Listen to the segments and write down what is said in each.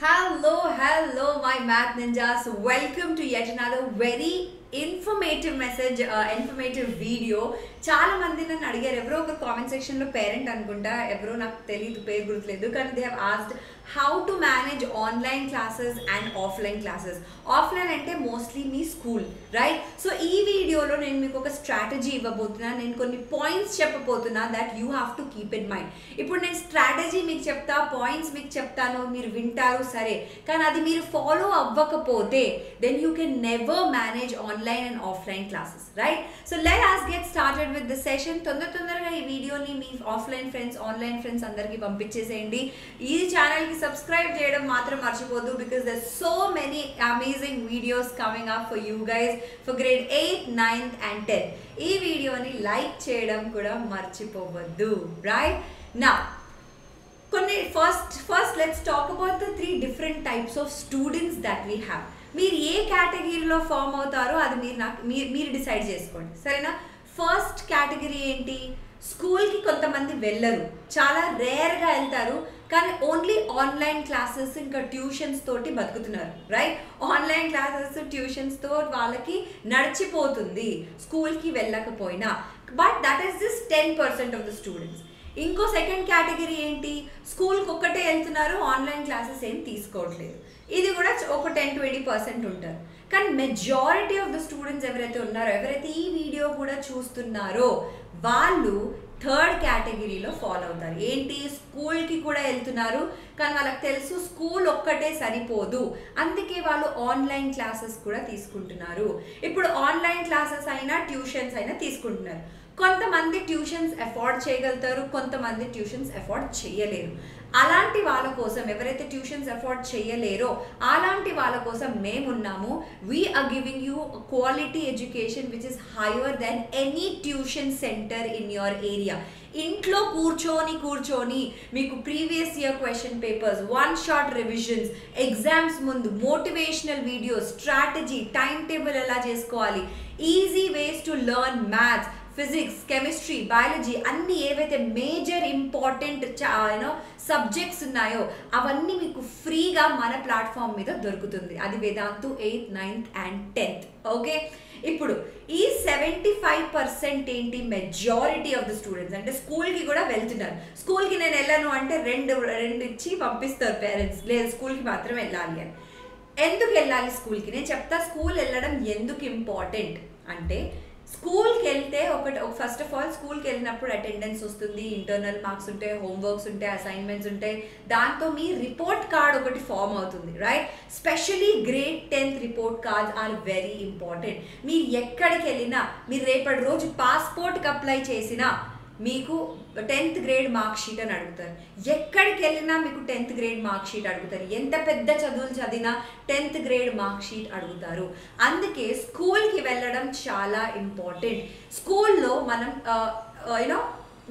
Hello, my math ninjas. Welcome to yet another very informative message, informative video. చాలా మంది నన్ను అడిగారు, ఎవరో ఒక కామెంట్ సెక్షన్లో పేరెంట్ అనుకుంటా, ఎవరో నాకు తెలియదు, పేరు గుర్తులేదు, కానీ they have asked how to manage online classes and offline classes. Offline అంటే మోస్ట్లీ మీ స్కూల్, రైట్? సో ఈ వీడియోలో నేను మీకు ఒక స్ట్రాటజీ ఇవ్వబోతున్నా, నేను కొన్ని పాయింట్స్ చెప్పబోతున్నా that you have to keep in mind. ఇప్పుడు నేను స్ట్రాటజీ మీకు చెప్తా, పాయింట్స్ మీకు చెప్తాను, మీరు వింటారు సరే, కానీ అది మీరు ఫాలో అవ్వకపోతే then you can never manage online and offline classes, right? So let us get started with the session. తొందరగా ఈ వీడియోని మీ ఆఫ్లైన్ ఫ్రెండ్స్, ఆన్లైన్ ఫ్రెండ్స్ అందరికీ పంపించేసేయండి. ఈ ఛానల్కి సబ్స్క్రైబ్ చేయడం మాత్రం మర్చిపోద్దు, because there so many amazing videos coming up for you guys for grade 8, 9th and 10th. ఈ వీడియోని లైక్ చేయడం కూడా మర్చిపోవద్దు, రైట్? నౌ కొన్ని first let's talk about the 3 different types of students that we have. మీరు ఏ కేటగిరీలో form అవుతారో అది మీరు డిసైడ్ చేసుకోండి, సరేనా? ఫస్ట్ కేటగిరీ ఏంటి? స్కూల్కి కొంతమంది వెళ్ళరు, చాలా రేర్గా వెళ్తారు, కానీ ఓన్లీ ఆన్లైన్ క్లాసెస్ ఇంకా ట్యూషన్స్ తోటి బతుకుతున్నారు, రైట్? ఆన్లైన్ క్లాసెస్ ట్యూషన్స్తో వాళ్ళకి నడిచిపోతుంది స్కూల్కి వెళ్ళకపోయినా, but that is this 10% of the students. ఇంకో సెకండ్ కేటగిరీ ఏంటి? స్కూల్కి ఒక్కటే వెళ్తున్నారు, ఆన్లైన్ క్లాసెస్ ఏం తీసుకోవట్లేదు. ఇది కూడా ఒక 10-20% ఉంటారు. కానీ మెజారిటీ ఆఫ్ ద స్టూడెంట్స్ ఎవరైతే ఉన్నారో, ఎవరైతే ఈ వీడియో కూడా చూస్తున్నారో, వాళ్ళు థర్డ్ కేటగిరీలో ఫాలో అవుతారు. ఏంటి? స్కూల్కి కూడా వెళ్తున్నారు, కానీ వాళ్ళకి తెలుసు స్కూల్ ఒక్కటే సరిపోదు, అందుకే వాళ్ళు ఆన్లైన్ క్లాసెస్ కూడా తీసుకుంటున్నారు. ఇప్పుడు ఆన్లైన్ క్లాసెస్ అయినా ట్యూషన్స్ అయినా తీసుకుంటున్నారు. కొంతమంది ట్యూషన్స్ అఫోర్డ్ చేయగలుగుతారు, కొంతమంది ట్యూషన్స్ అఫోర్డ్ చేయలేరు. అలాంటి వాళ్ళ కోసం, ఎవరైతే ట్యూషన్స్ అఫోర్డ్ చేయలేరో అలాంటి వాళ్ళ కోసం మేమున్నాము. We are giving you quality education which is higher then any tuition centre in your area. ఇంట్లో కూర్చొని మీకు previous year question papers, 1-shot revisions, exams ముందు motivational videos, strategy, time table ఎలా చేసుకోవాలి, easy ways to learn maths, physics, chemistry, biology, అన్ని ఏవైతే major important subjects ఉన్నాయో అవన్నీ మీకు ఫ్రీగా మన ప్లాట్ఫామ్ మీద దొరుకుతుంది. అది Vedantu 8th, 9th and 10th. Okay, ఇప్పుడు ఈ 75% ఏంటి? మెజారిటీ ఆఫ్ ద స్టూడెంట్స్ అంటే స్కూల్కి కూడా వెళ్తున్నారు. స్కూల్కి నేను వెళ్ళను అంటే రెండు ఇచ్చి పంపిస్తారు పేరెంట్స్, లేదు స్కూల్కి మాత్రం వెళ్ళాలి అని. ఎందుకు వెళ్ళాలి స్కూల్కి? నేను చెప్తా స్కూల్ వెళ్ళడం ఎందుకు ఇంపార్టెంట్ అంటే, స్కూల్కి వెళ్తే ఫస్ట్ ఆఫ్ ఆల్ స్కూల్కి వెళ్ళినప్పుడు అటెండెన్స్ వస్తుంది, ఇంటర్నల్ మార్క్స్ ఉంటాయి, హోంవర్క్స్ ఉంటాయి, అసైన్మెంట్స్ ఉంటాయి, దాంతో మీ రిపోర్ట్ కార్డ్ ఒకటి ఫామ్ అవుతుంది, right? Specially grade 10th report cards are very important. మీరు ఎక్కడికి వెళ్ళినా, మీరు రేపటి రోజు పాస్పోర్ట్కి అప్లై చేసినా మీకు 10th grade మార్క్ షీట్ అని అడుగుతారు. ఎక్కడికి వెళ్ళినా మీకు 10th grade మార్క్ షీట్ అడుగుతారు. ఎంత పెద్ద చదువులు చదివినా 10th grade మార్క్ షీట్ అడుగుతారు. అందుకే స్కూల్కి వెళ్ళడం చాలా ఇంపార్టెంట్. స్కూల్లో మనం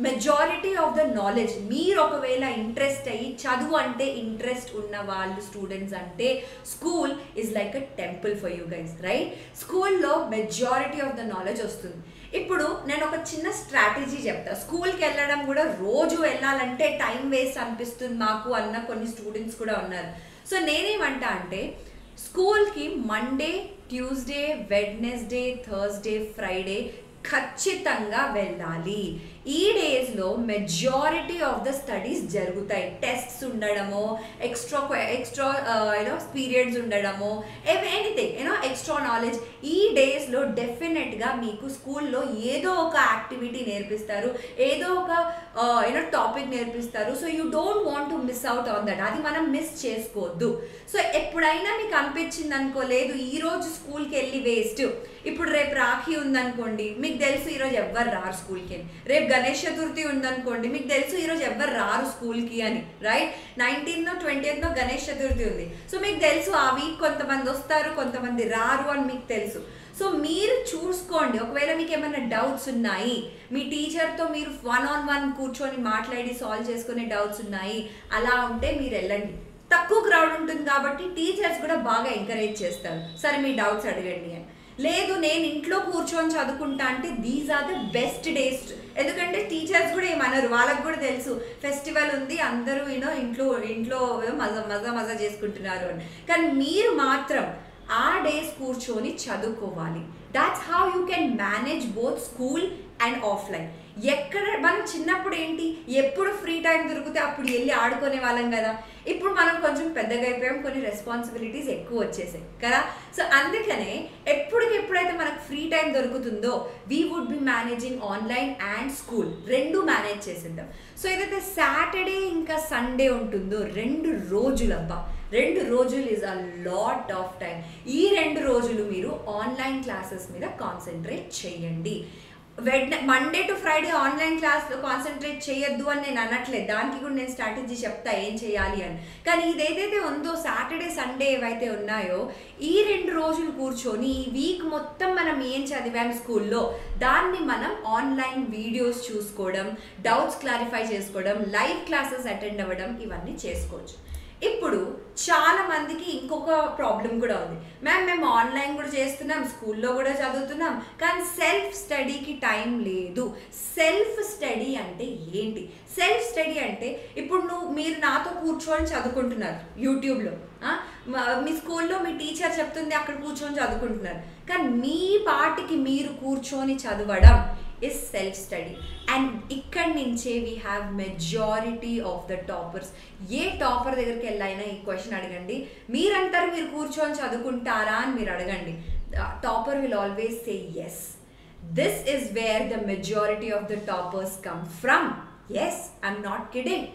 మెజారిటీ ఆఫ్ ద నాలెడ్జ్, మీరు ఒకవేళ ఇంట్రెస్ట్ అయ్యి చదువు అంటే ఇంట్రెస్ట్ ఉన్న వాళ్ళు స్టూడెంట్స్ అంటే school is like a temple for you guys, right? స్కూల్లో మెజారిటీ ఆఫ్ ద నాలెడ్జ్ వస్తుంది. ఇప్పుడు నేను ఒక చిన్న స్ట్రాటజీ చెప్తా. స్కూల్కి వెళ్ళడం కూడా రోజు వెళ్ళాలంటే టైం వేస్ట్ అనిపిస్తుంది మాకు అన్న కొన్ని స్టూడెంట్స్ కూడా ఉన్నారు. సో నేనేమంటా అంటే, స్కూల్కి Monday, Tuesday, Wednesday, Thursday, Friday ఖచ్చితంగా వెళ్ళాలి. ఈ డేస్లో మెజారిటీ ఆఫ్ ద స్టడీస్ జరుగుతాయి. టెస్ట్స్ ఉండడమో, ఎక్స్ట్రా పీరియడ్స్ ఉండడమో, ఎనీథింగ్ ఎక్స్ట్రా నాలెడ్జ్. ఈ డేస్లో డెఫినెట్గా మీకు స్కూల్లో ఏదో ఒక యాక్టివిటీ నేర్పిస్తారు, ఏదో ఒక టాపిక్ నేర్పిస్తారు. So you don't want to miss out on that. అది మనం మిస్ చేసుకోవద్దు. సో ఎప్పుడైనా మీకు అనిపించింది అనుకో, లేదు ఈరోజు స్కూల్కి వెళ్ళి వేస్ట్, ఇప్పుడు రేపు రాఖీ ఉందనుకోండి, మీకు తెలుసు ఈరోజు ఎవ్వరు రారు స్కూల్కి అని. రేపు గణేష్ చతుర్థి ఉందనుకోండి, మీకు తెలుసు ఈరోజు ఎవ్వరు రారు స్కూల్కి అని, right? 19th, 20th Ganesh Chaturthi ఉంది. సో మీకు తెలుసు ఆ వీక్ కొంతమంది వస్తారు, కొంతమంది రారు అని మీకు తెలుసు. సో మీరు చూసుకోండి. ఒకవేళ మీకు ఏమైనా డౌట్స్ ఉన్నాయి, మీ టీచర్తో మీరు 1-on-1 కూర్చొని మాట్లాడి సాల్వ్ చేసుకునే డౌట్స్ ఉన్నాయి, అలా ఉంటే మీరు వెళ్ళండి. తక్కువ క్రౌడ్ ఉంటుంది కాబట్టి టీచర్స్ కూడా బాగా ఎంకరేజ్ చేస్తారు, సరే మీ డౌట్స్ అడగండి అని. లేదు నేను ఇంట్లో కూర్చొని చదువుకుంటా అంటే these are the best days. ఎందుకంటే టీచర్స్ కూడా ఏమన్నారు, వాళ్ళకు కూడా తెలుసు ఫెస్టివల్ ఉంది అందరూ ఇంట్లో ఇంట్లో మజా చేసుకుంటున్నారు అని. కానీ మీరు మాత్రం ఆ డేస్ కూర్చొని చదువుకోవాలి. That's how you can manage both school and offline. ఎక్కడ మనం చిన్నప్పుడు ఏంటి, ఎప్పుడు ఫ్రీ టైం దొరికితే అప్పుడు వెళ్ళి ఆడుకునే వాళ్ళం కదా. ఇప్పుడు మనం కొంచెం పెద్దగా అయిపోయాం, కొన్ని రెస్పాన్సిబిలిటీస్ ఎక్కువ వచ్చేసాయి కదా. సో అందుకనే ఎప్పుడైతే మనకు ఫ్రీ టైం దొరుకుతుందో we would be managing online and school, రెండు మేనేజ్ చేసేద్దాం. సో ఏదైతే సాటర్డే ఇంకా సండే ఉంటుందో 2 రోజులు, అబ్బా 2 రోజులు is a lot of time. ఈ 2 రోజులు మీరు ఆన్లైన్ క్లాసెస్ మీద కాన్సన్ట్రేట్ చేయండి. మండే టు ఫ్రైడే ఆన్లైన్ క్లాస్లో కాన్సన్ట్రేట్ చేయొద్దు అని నేను అనట్లేదు, దానికి కూడా నేను స్ట్రాటజీ చెప్తా ఏం చేయాలి అని. కానీ ఇదేదైతే ఉందో సాటర్డే సండే ఏవైతే ఉన్నాయో ఈ 2 రోజులు కూర్చొని ఈ వీక్ మొత్తం మనం ఏం చదివాం స్కూల్లో దాన్ని మనం ఆన్లైన్ వీడియోస్ చూసుకోవడం, డౌట్స్ క్లారిఫై చేసుకోవడం, లైవ్ క్లాసెస్ అటెండ్ అవ్వడం, ఇవన్నీ చేసుకోవచ్చు. ఇప్పుడు చాలా మందికి ఇంకొక ప్రాబ్లం కూడా ఉంది, మేము ఆన్లైన్ కూడా చేస్తున్నాం, స్కూల్లో కూడా చదువుతున్నాం, కానీ సెల్ఫ్ స్టడీకి టైం లేదు. సెల్ఫ్ స్టడీ అంటే ఏంటి? సెల్ఫ్ స్టడీ అంటే ఇప్పుడు మీరు నాతో కూర్చొని చదువుకుంటున్నారు యూట్యూబ్లో, మీ స్కూల్లో మీ టీచర్ చెప్తుంది అక్కడ కూర్చొని చదువుకుంటున్నారు, కానీ మీ పాటికి మీరు కూర్చొని చదవడం is self study. And ఇక్కడ నుంచే we have majority of the toppers. A topper దగ్గరికి వెళ్ళైనా ఈ క్వశ్చన్ అడగండి, మీరంటారు మీరు కూర్చొని చదువుకుంటారా అని మీరు అడగండి, topper will always say yes. This is where the majority of the toppers come from. Yes, I'm not kidding.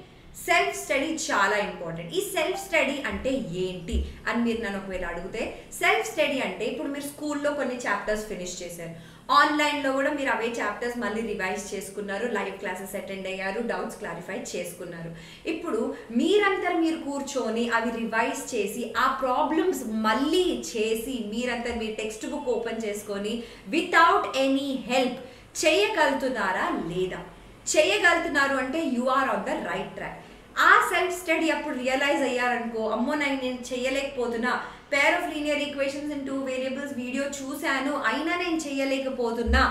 Self study చాలా ఇంపార్టెంట్. ఈ సెల్ఫ్ స్టడీ అంటే ఏంటి అని మీరు నన్ను ఒకవేళ అడిగితే, సెల్ఫ్ స్టడీ అంటే ఇప్పుడు మీరు స్కూల్లో కొన్ని చాప్టర్స్ ఫినిష్ చేశారు, ఆన్లైన్లో కూడా మీరు అవే చాప్టర్స్ మళ్ళీ రివైజ్ చేసుకున్నారు, లైవ్ క్లాసెస్ అటెండ్ అయ్యారు, డౌట్స్ క్లారిఫై చేసుకున్నారు. ఇప్పుడు మీరంతా మీరు కూర్చొని అవి రివైజ్ చేసి ఆ ప్రాబ్లమ్స్ మళ్ళీ చేసి మీరంతా మీ టెక్స్ట్ బుక్ ఓపెన్ చేసుకొని వితౌట్ ఎనీ హెల్ప్ చేయగలుగుతున్నారా లేదా? చేయగలుగుతున్నారు అంటే you are on the right track. ఆ సెల్ఫ్ స్టడీ అప్పుడు రియలైజ్ అయ్యారనుకో, అమ్మో నేను చేయలేకపోతున్నా, pair of linear equations in 2 variables video చూశాను అయినా నేను చేయలేకపోతున్నా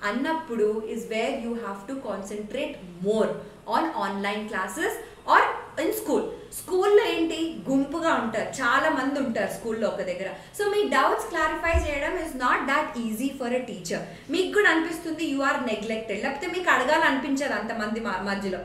అన్నప్పుడు is where you have to concentrate more on online classes or in school. స్కూల్లో ఏంటి, గుంపుగా ఉంటారు, చాలా మంది ఉంటారు స్కూల్లో ఒక దగ్గర. సో మీ డౌట్స్ క్లారిఫై చేయడం is not that easy for a teacher. మీకు కూడా అనిపిస్తుంది యు ఆర్ నెగ్లెక్టెడ్, లేకపోతే మీకు అడగాలనిపించదు అంతమంది మధ్యలో.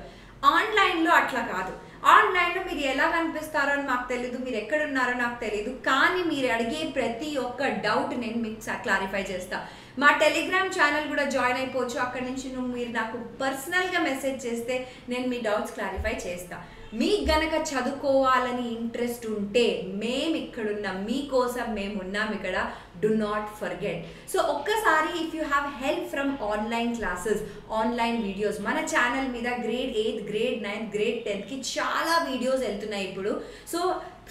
ఆన్లైన్లో అట్లా కాదు. ఆన్లైన్లో మీరు ఎలా కనిపిస్తారో అని మాకు తెలీదు, మీరు ఎక్కడున్నారో నాకు తెలీదు, కానీ మీరు అడిగే ప్రతి ఒక్క డౌట్ నేను మీకు క్లారిఫై చేస్తా. మా టెలిగ్రామ్ ఛానల్ కూడా జాయిన్ అయిపోవచ్చు, అక్కడి నుంచి మీరు నాకు పర్సనల్గా మెసేజ్ చేస్తే నేను మీ డౌట్స్ క్లారిఫై చేస్తా. మీకు గనక చదువుకోవాలని ఇంట్రెస్ట్ ఉంటే మేము ఇక్కడున్నాం, మీకోసం మేము ఉన్నాం ఇక్కడ. Do not forget. సో ఒక్కసారి if you have help from online classes, online videos మన ఛానల్ మీద గ్రేడ్ 8, గ్రేడ్ 9, గ్రేడ్ 10కి చాలా వీడియోస్ వెళ్తున్నాయి ఇప్పుడు. సో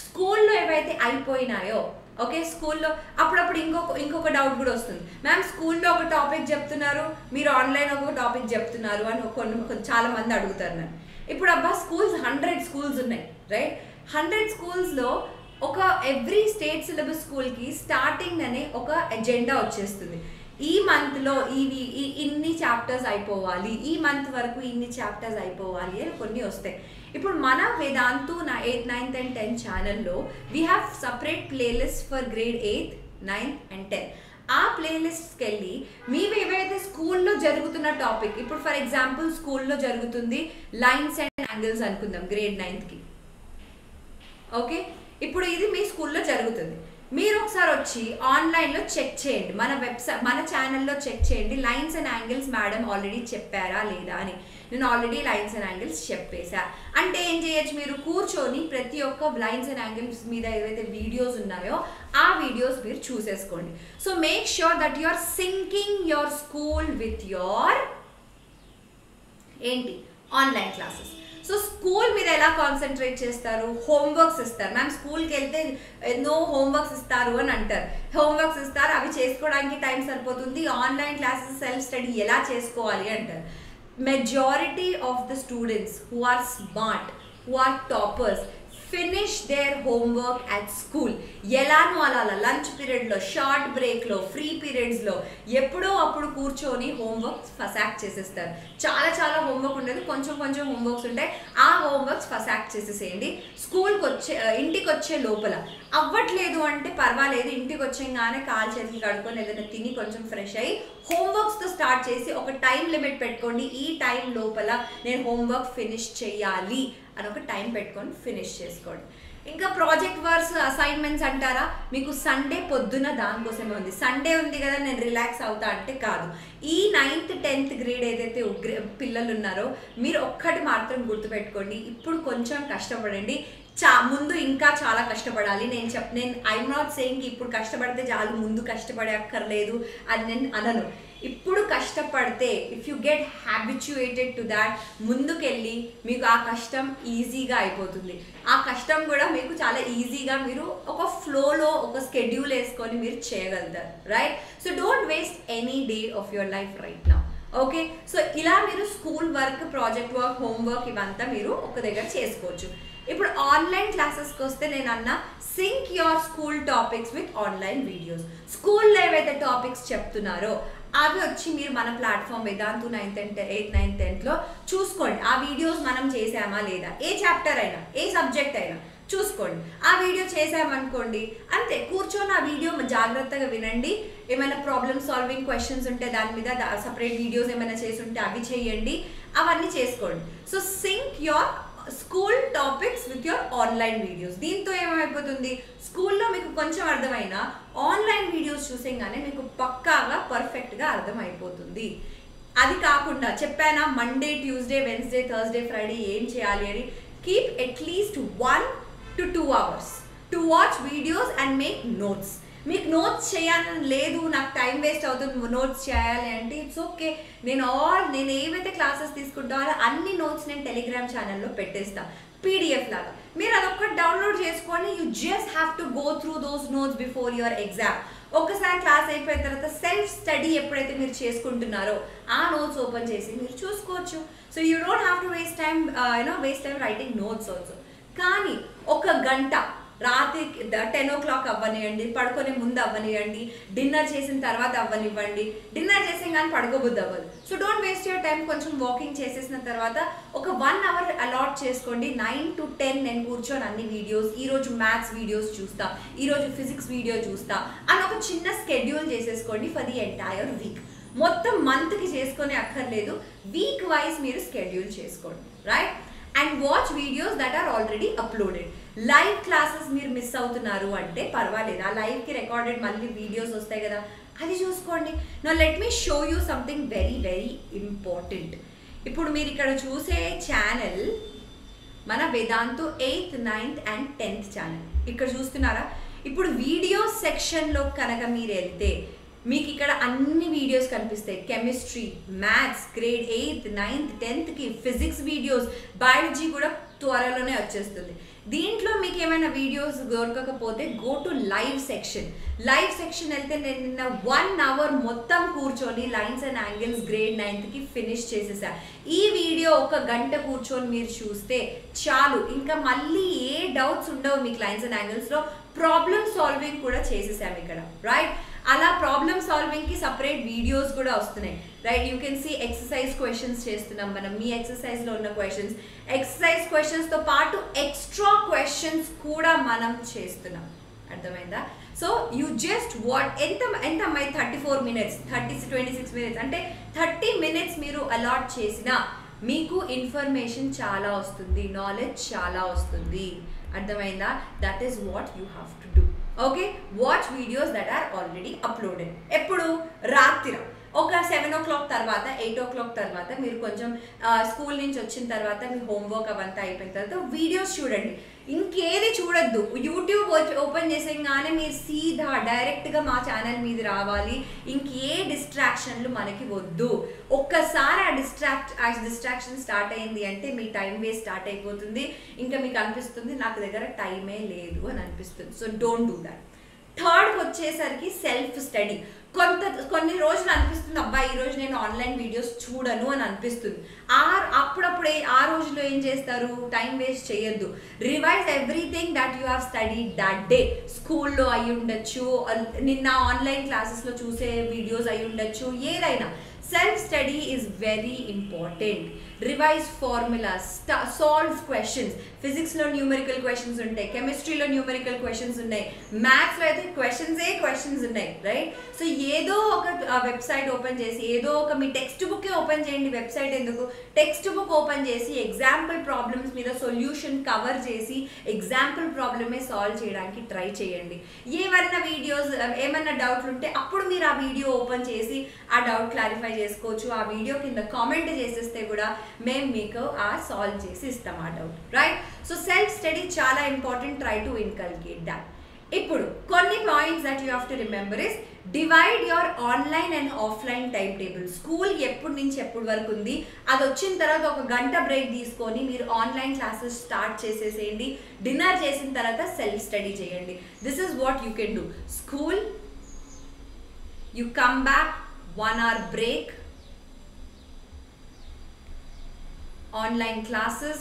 స్కూల్లో ఏవైతే అయిపోయినాయో, ఓకే, స్కూల్లో అప్పుడప్పుడు ఇంకొక డౌట్ కూడా వస్తుంది, మ్యామ్ స్కూల్లో ఒక టాపిక్ చెప్తున్నారు, మీరు ఆన్లైన్ ఒక టాపిక్ చెప్తున్నారు అని చాలా మంది అడుగుతారు నన్ను. ఇప్పుడు అబ్బా స్కూల్స్ 100 స్కూల్స్ ఉన్నాయి, రైట్? 100 స్కూల్స్లో ఒక ఎవ్రీ స్టేట్ సిలబస్ స్కూల్కి స్టార్టింగ్ అనే ఒక ఎజెండా వచ్చేస్తుంది. ఈ మంత్లో ఇన్ని చాప్టర్స్ అయిపోవాలి, ఈ మంత్ వరకు ఇన్ని చాప్టర్స్ అయిపోవాలి అని కొన్ని వస్తాయి. ఇప్పుడు మన Vedantu 8th, 9th and 10th ఛానల్లో we have separate playlist for grade 8, 9 and 10. ఆ ప్లేలిస్ట్కి వెళ్ళి మేము ఏవైతే స్కూల్లో జరుగుతున్న టాపిక్, ఇప్పుడు ఫర్ ఎగ్జాంపుల్ స్కూల్లో జరుగుతుంది లైన్స్ అండ్ యాంగిల్స్ అనుకుందాం గ్రేడ్ 9th, ఓకే, ఇప్పుడు ఇది మీ స్కూల్లో జరుగుతుంది. మీరు ఒకసారి వచ్చి ఆన్లైన్లో చెక్ చేయండి, మన ఛానల్లో చెక్ చేయండి, lines and angles madam already చెప్పారా లేదా అని. నేను ఆల్రెడీ లైన్స్ అండ్ యాంగిల్స్ చెప్పేశా అంటే ఏం చేయొచ్చు, మీరు కూర్చొని ప్రతి ఒక్క లైన్స్ అండ్ యాంగిల్స్ మీద ఏవైతే వీడియోస్ ఉన్నాయో ఆ వీడియోస్ మీరు చూసేసుకోండి. So make sure that you are syncing your school with your ఏంటి ఆన్లైన్ క్లాసెస్. సో స్కూల్ మీద ఎలా కాన్సన్ట్రేట్ చేస్తారు, హోంవర్క్స్ ఇస్తారు. మ్యామ్ స్కూల్కి వెళ్తే ఎన్నో హోంవర్క్స్ ఇస్తారు అని అంటారు, హోంవర్క్స్ ఇస్తారు, అవి చేసుకోవడానికి టైం సరిపోతుంది, ఆన్లైన్ క్లాసెస్ సెల్ఫ్ స్టడీ ఎలా చేసుకోవాలి అంటారు. Majority of the students who are smart, who are toppers finish their homework at school. ఎలానో అలా లంచ్ పీరియడ్లో, షార్ట్ బ్రేక్లో, ఫ్రీ పీరియడ్స్లో ఎప్పుడో అప్పుడు కూర్చొని హోంవర్క్ ఫసాక్ట్ చేసేస్తారు. చాలా చాలా హోంవర్క్ ఉండదు, కొంచెం కొంచెం హోంవర్క్స్ ఉంటాయి. ఆ హోంవర్క్స్ ఫసాక్ట్ చేసేసేయండి. ఇంటికి వచ్చే లోపల అవ్వట్లేదు అంటే పర్వాలేదు, ఇంటికి వచ్చేగానే కాలు చేతులు కడుక్కొని ఏదైనా తిని కొంచెం ఫ్రెష్ అయ్యి హోంవర్క్స్తో స్టార్ట్ చేసి ఒక టైం లిమిట్ పెట్టుకోండి. ఈ టైం లోపల నేను హోంవర్క్ ఫినిష్ చేయాలి అని ఒక టైం పెట్టుకొని ఫినిష్ చేసుకోండి. ఇంకా ప్రాజెక్ట్ వర్క్స్, అసైన్మెంట్స్ అంటారా, మీకు సండే పొద్దున దానికోసమే ఉంది. సండే ఉంది కదా నేను రిలాక్స్ అవుతా అంటే కాదు. ఈ 9th 10th గ్రేడ్ ఏదైతే పిల్లలు ఉన్నారో మీరు ఒక్కటి మాత్రం గుర్తుపెట్టుకోండి, ఇప్పుడు కొంచెం కష్టపడండి, ముందు ఇంకా చాలా కష్టపడాలి. నేను ఐఎమ్ నాట్ సేయింగ్ ఇప్పుడు కష్టపడితే చాలు, ముందు కష్టపడే అక్కర్లేదు అని నేను అనను. ఇప్పుడు కష్టపడితే if you get habituated to that, ముందుకెళ్ళి మీకు ఆ కష్టం ఈజీగా అయిపోతుంది. ఆ కష్టం కూడా మీకు చాలా ఈజీగా మీరు ఒక ఫ్లోలో ఒక స్కెడ్యూల్ వేసుకొని మీరు చేయగలుగుతారు, right? So don't waste any day of your life right now. Okay, so ఇలా మీరు school work, project work, homework ఇవంతా మీరు ఒక దగ్గర చేసుకోవచ్చు. ఇప్పుడు ఆన్లైన్ క్లాసెస్కి వస్తే నేను అన్నా sync your school topics with online videos. స్కూల్లో ఏవైతే టాపిక్స్ చెప్తున్నారో అవి వచ్చి మీరు మన platform Vedantu 9th 8th 9th 10thలో చూసుకోండి. ఆ వీడియోస్ మనం చేసామా లేదా, ఏ చాప్టర్ అయినా ఏ సబ్జెక్ట్ అయినా చూసుకోండి. ఆ వీడియో చేసామనుకోండి అంతే, కూర్చొని ఆ వీడియో జాగ్రత్తగా వినండి. ఏమైనా ప్రాబ్లమ్ సాల్వింగ్ క్వశ్చన్స్ ఉంటే దాని మీద సపరేట్ వీడియోస్ ఏమైనా చేసి ఉంటే అవి చేయండి, అవన్నీ చేసుకోండి. So sync your school topics with your online videos. దీంతో ఏమైపోతుంది, స్కూల్లో మీకు కొంచెం అర్థమైనా ఆన్లైన్ వీడియోస్ చూసేగానే మీకు పక్కాగా పర్ఫెక్ట్గా అర్థమైపోతుంది. అది కాకుండా చెప్పానా Monday, Tuesday, Wednesday, Thursday, Friday ఏం చేయాలి అని, keep at least 1 to 2 hours to watch videos and make notes. మీకు నోట్స్ చేయాలని లేదు, నాకు టైం వేస్ట్ అవుతుంది నోట్స్ చేయాలి అంటే ఇట్స్ ఓకే. నేను ఏవైతే క్లాసెస్ తీసుకుంటానో అన్ని నోట్స్ నేను టెలిగ్రామ్ ఛానల్లో పెట్టేస్తాను పీడిఎఫ్ లాగా. మీరు అదొక్కటి డౌన్లోడ్ చేసుకొని you just have to go through those notes before your exam. ఒక్కసారి క్లాస్ అయిపోయిన తర్వాత సెల్ఫ్ స్టడీ ఎప్పుడైతే మీరు చేసుకుంటున్నారో ఆ నోట్స్ ఓపెన్ చేసి మీరు చూసుకోవచ్చు. So you don't have to waste time writing notes also. కానీ ఒక గంట రాత్రి 10 o'clock అవ్వనివ్వండి, పడుకునే ముందు అవ్వనివ్వండి, డిన్నర్ చేసిన తర్వాత అవ్వనివ్వండి, డిన్నర్ చేసిన కానీ పడుకోబుద్ది అవ్వదు. So don't waste your time. కొంచెం వాకింగ్ చేసేసిన తర్వాత ఒక 1 hour అలాట్ చేసుకోండి. 9 to 10 నేను కూర్చొని అన్ని వీడియోస్, ఈరోజు మ్యాథ్స్ వీడియోస్ చూస్తా, ఈరోజు ఫిజిక్స్ వీడియో చూస్తా అని ఒక చిన్న స్కెడ్యూల్ చేసేసుకోండి ఫర్ ది ఎంటైర్ వీక్. మొత్తం మంత్కి చేసుకునే అక్కర్లేదు, వీక్ వైజ్ మీరు స్కెడ్యూల్ చేసుకోండి, right? And watch videos that are already uploaded. Live classes మీరు మిస్ అవుతున్నారు అంటే పర్వాలేదు, ఆ లైవ్కి రికార్డెడ్ మళ్ళీ వీడియోస్ వస్తాయి కదా, అది చూసుకోండి. Now let me show you something very very important. ఇప్పుడు మీరు ఇక్కడ చూసే ఛానల్ మన Vedantu 8th 9th and 10th channel. ఇక్కడ చూస్తున్నారా? ఇప్పుడు వీడియో సెక్షన్లో కనుక మీరు వెళ్తే మీకు ఇక్కడ అన్ని వీడియోస్ కనిపిస్తాయి. Chemistry, maths, grade 8th 9th 10thకి, ఫిజిక్స్ వీడియోస్, బయాలజీ కూడా త్వరలోనే వచ్చేస్తుంది. దీంట్లో మీకు ఏమైనా వీడియోస్ దొరకకపోతే go to live section. Live section వెళ్తే నేను నిన్న 1 hour మొత్తం కూర్చొని లైన్స్ అండ్ యాంగిల్స్ గ్రేడ్ 9thకి ఫినిష్ చేసేసా. ఈ వీడియో 1 గంట కూర్చొని మీరు చూస్తే చాలు, ఇంకా మళ్ళీ ఏ డౌట్స్ ఉండవు మీకు లైన్స్ అండ్ యాంగిల్స్లో. ప్రాబ్లమ్ సాల్వింగ్ కూడా చేసేసాము ఇక్కడ, రైట్? అలా ప్రాబ్లమ్ సాల్వింగ్కి సపరేట్ వీడియోస్ కూడా వస్తున్నాయి, right? You can see exercise questions చేస్తున్నాం మనం. మీ ఎక్సర్సైజ్లో ఉన్న క్వశ్చన్స్, ఎక్సర్సైజ్ క్వశ్చన్స్తో పాటు ఎక్స్ట్రా క్వశ్చన్స్ కూడా మనం చేస్తున్నాం, అర్థమైందా? సో యూ జస్ట్ ఎంత అమ్మాయి 34 minutes 26 minutes అంటే 30 minutes మీరు అలాట్ చేసినా మీకు ఇన్ఫర్మేషన్ చాలా వస్తుంది, నాలెడ్జ్ చాలా వస్తుంది, అర్థమైందా? That is what you have to do. Okay, watch videos that are already uploaded. ఎప్పుడు? రాత్రి ఒక 7 o'clock తర్వాత 8 o'clock తర్వాత మీరు కొంచెం స్కూల్ నుంచి వచ్చిన తర్వాత మీ హోంవర్క్ అవంతా అయిపోయిన తర్వాత వీడియోస్ చూడండి, ఇంకేది చూడొద్దు. యూట్యూబ్ ఓపెన్ చేసేగానే మీరు సీదా డైరెక్ట్గా మా ఛానల్ మీద రావాలి, ఇంకే డిస్ట్రాక్షన్లు మనకి వద్దు. ఒక్కసారి ఆ డిస్ట్రాక్షన్ స్టార్ట్ అయింది అంటే మీ టైం వేస్ట్ స్టార్ట్ అయిపోతుంది. ఇంకా మీకు అనిపిస్తుంది నాకు దగ్గర టైమే లేదు అని అనిపిస్తుంది. So don't do that. థర్డ్కి వచ్చేసరికి సెల్ఫ్ స్టడీ. కొన్ని రోజులు అనిపిస్తుంది అబ్బా ఈరోజు నేను ఆన్లైన్ వీడియోస్ చూడను అని అనిపిస్తుంది. అప్పుడప్పుడే ఆ రోజులో ఏం చేస్తారు, టైం వేస్ట్ చేయొద్దు. Revise everything that you have studied that day. స్కూల్లో అయి ఉండొచ్చు, నిన్న ఆన్లైన్ క్లాసెస్లో చూసే వీడియోస్ అయి ఉండొచ్చు, ఏదైనా. Self study is very important. Revise formulas, solve questions. ఫిజిక్స్లో న్యూమరికల్ క్వశ్చన్స్ ఉంటాయి, కెమిస్ట్రీలో న్యూమరికల్ క్వశ్చన్స్ ఉన్నాయి, మ్యాథ్స్లో అయితే క్వశ్చన్స్ ఉన్నాయి, రైట్? సో ఏదో ఒక వెబ్సైట్ ఓపెన్ చేసి, ఏదో ఒక మీ టెక్స్ట్ బుక్కే ఓపెన్ చేయండి. వెబ్సైట్ ఎందుకు, టెక్స్ట్ బుక్ ఓపెన్ చేసి ఎగ్జాంపుల్ ప్రాబ్లమ్స్ మీద సొల్యూషన్ కవర్ చేసి ఎగ్జాంపుల్ ప్రాబ్లమే సాల్వ్ చేయడానికి ట్రై చేయండి. ఏమన్నా వీడియోస్ ఏమన్నా డౌట్లు ఉంటే అప్పుడు మీరు ఆ వీడియో ఓపెన్ చేసి ఆ డౌట్ క్లారిఫై చేసుకోవచ్చు. ఆ వీడియో కింద కామెంట్ చేసేస్తే కూడా మేము మీకు ఆ సాల్వ్ చేసి ఇస్తాం ఆ doubt, right? So self study చాలా important. Try to inculcate that. ఇప్పుడు కొన్ని points that you have to remember is divide your online and offline time table. School ఎప్పటి నుంచి ఎప్పటి వరకు ఉంది, అది వచ్చిన తర్వాత ఒక గంట బ్రేక్ తీసుకొని మీరు ఆన్లైన్ క్లాసెస్ స్టార్ట్ చేసేసేయండి. డిన్నర్ చేసిన తర్వాత సెల్ఫ్ స్టడీ చేయండి. This is what you can do. School, you come back, 1 hour break, online classes,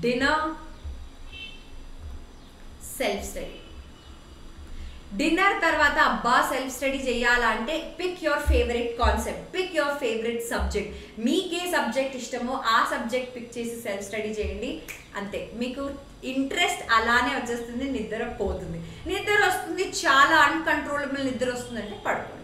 dinner, self study. Dinner తర్వాత అబ్బా సెల్ఫ్ స్టడీ చేయాలంటే pick your favourite concept, pick your favourite subject. మీకే subject ఇష్టమో ఆ subject pick చేసి self study చేయండి. అంతే, మీకు ఇంట్రెస్ట్ అలానే వచ్చేస్తుంది, నిద్ర పోతుంది. నిద్ర వస్తుంది, చాలా అన్కంట్రోలబుల్ నిద్ర వస్తుందంటే పడుకోండి.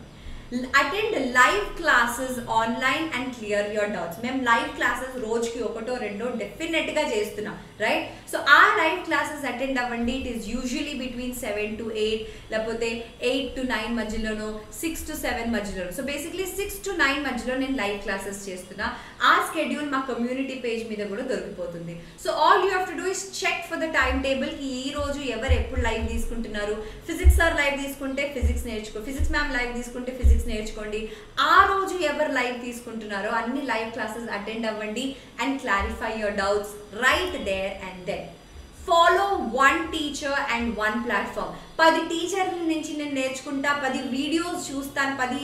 Attend live classes online and clear your doubts. మేము లైవ్ క్లాసెస్ రోజుకి 1-2 డెఫినెట్గా చేస్తున్నాం, రైట్? సో ఆ లైవ్ క్లాసెస్ అటెండ్ అవ్వండి. It is usually between 7 to 8, లేకపోతే 8 to 9 మధ్యలోనో, 6 to 7 మధ్యలోనో. సో బేసిక్లీ 6 to 9 మధ్యలో నేను లైవ్ క్లాసెస్ చేస్తున్నా. ఆ స్కెడ్యూల్ మా కమ్యూనిటీ పేజ్ మీద కూడా దొరికిపోతుంది. So all you have to do is check for the time టేబుల్కి ఈ రోజు ఎవరు ఎప్పుడు లైవ్ తీసుకుంటున్నారు. ఫిజిక్స్ సార్ లైవ్ తీసుకుంటే ఫిజిక్స్ నేర్చుకో, ఫిజిక్స్ మ్యామ్ లైవ్ తీసుకుంటే ఫిజిక్స్ నేర్చుకోండి. ఆ రోజు ఎవరు లైవ్ తీసుకుంటున్నారో అన్ని లైవ్ క్లాసెస్ అటెండ్ అవ్వండి and clarify your doubts right there and then. Follow 1 teacher and 1 platform. 10 టీచర్ల నుంచి నేను నేర్చుకుంటా, 10 వీడియోస్ చూస్తాను, 10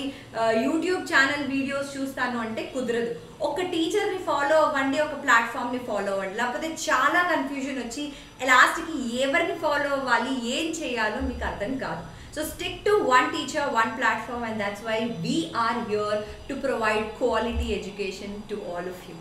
యూట్యూబ్ ఛానల్ వీడియోస్ చూస్తాను అంటే కుదరదు. ఒక టీచర్ని ఫాలో అవ్వండి, ఒక ప్లాట్ఫామ్ని ఫాలో అవ్వండి. లేకపోతే చాలా కన్ఫ్యూజన్ వచ్చి లాస్ట్కి ఎవరిని ఫాలో అవ్వాలి, ఏం చేయాలో మీకు అర్థం కాదు. So stick to 1 teacher, 1 platform, and that's why we are here to provide quality education to all of you.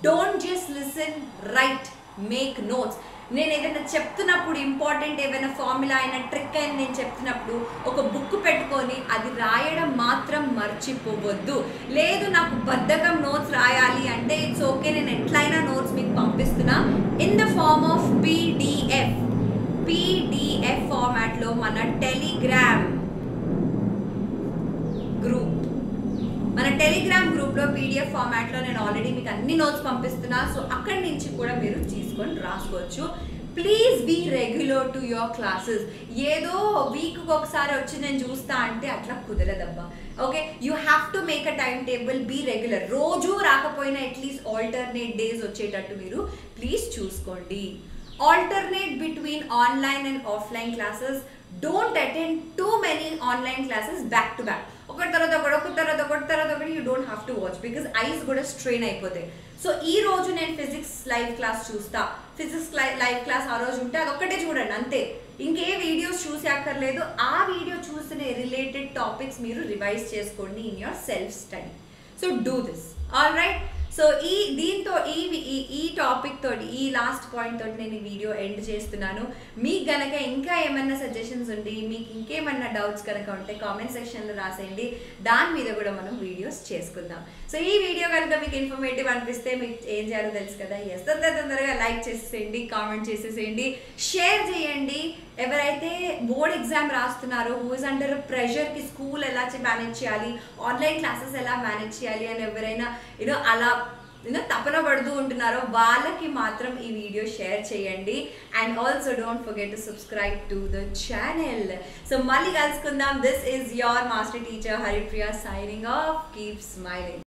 Don't just listen, write, make notes. నేను ఏదైనా చెప్తున్నప్పుడు ఇంపార్టెంట్ ఏదైనా ఫార్ములా అయినా ట్రిక్ అయినా నేను చెప్తున్నప్పుడు ఒక బుక్ పెట్టుకొని అది రాయడం మాత్రం మర్చిపోవద్దు. లేదు నాకు బద్ధకం నోట్స్ రాయాలి అంటే ఇట్స్ ఓకే, నేను ఎట్లయినా నోట్స్ మీకు పంపిస్తున్నా in the form of PDF ఫార్మాట్లో మన టెలిగ్రామ్ గ్రూప్లో పీడిఎఫ్ ఫార్మాట్లో నేను ఆల్రెడీ మీకు అన్ని నోట్స్ పంపిస్తున్నా. సో అక్కడి నుంచి కూడా మీరు తీసుకొని రాసుకోవచ్చు. Please be regular to your classes. ఏదో వీక్కి ఒకసారి వచ్చి నేను చూస్తా అంటే అట్లా కుదరదబ్బా. Okay, you have to make a time table, be regular. రోజు రాకపోయినా అట్లీస్ట్ ఆల్టర్నేట్ డేస్ వచ్చేటట్టు మీరు ప్లీజ్ చూసుకోండి. Alternate between online and offline classes. Don't attend too many online classes back to back. ఒకటి తర్వాత ఒకటి you don't have to watch because eyes కూడా strain అయిపోతాయి. సో ఈ రోజు నేను ఫిజిక్స్ లైవ్ క్లాస్ చూస్తా, ఫిజిక్స్ లైవ్ క్లాస్ ఆ రోజు ఉంటే అదొక్కటే చూడండి అంతే, ఇంకే వీడియోస్ చూసి అక్కర్లేదు. ఆ వీడియో చూసిన రిలేటెడ్ టాపిక్స్ మీరు రివైజ్ చేసుకోండి in your self study. So do this, all right? So దీంతో ఈ టాపిక్ తోటి, ఈ లాస్ట్ పాయింట్ తోటి నేను ఈ వీడియో ఎండ్ చేస్తున్నాను. మీకు కనుక ఇంకా ఏమన్నా సజెషన్స్ ఉండి మీకు ఇంకేమన్నా డౌట్స్ కనుక ఉంటే కామెంట్ సెక్షన్లో రాసేయండి, దాని మీద కూడా మనం వీడియోస్ చేసుకుందాం. సో ఈ వీడియో కనుక మీకు ఇన్ఫర్మేటివ్ అనిపిస్తే మీకు ఏం చేయాలో తెలుసు కదా, తొందరగా లైక్ చేసేసేయండి, కామెంట్ చేసేసేయండి, షేర్ చేయండి. ఎవరైతే బోర్డ్ ఎగ్జామ్ రాస్తున్నారో, హూ ఇస్ అండర్ ప్రెషర్కి స్కూల్ ఎలా మేనేజ్ చేయాలి, ఆన్లైన్ క్లాసెస్ ఎలా మేనేజ్ చేయాలి అని ఎవరైనా అలా తపన పడుతూ ఉంటున్నారో వాళ్ళకి మాత్రం ఈ వీడియో షేర్ చేయండి. And also don't forget to subscribe to the channel. So మళ్ళీ కలుసుకుందాం. This is your master teacher Haripriya signing off. Keep smiling.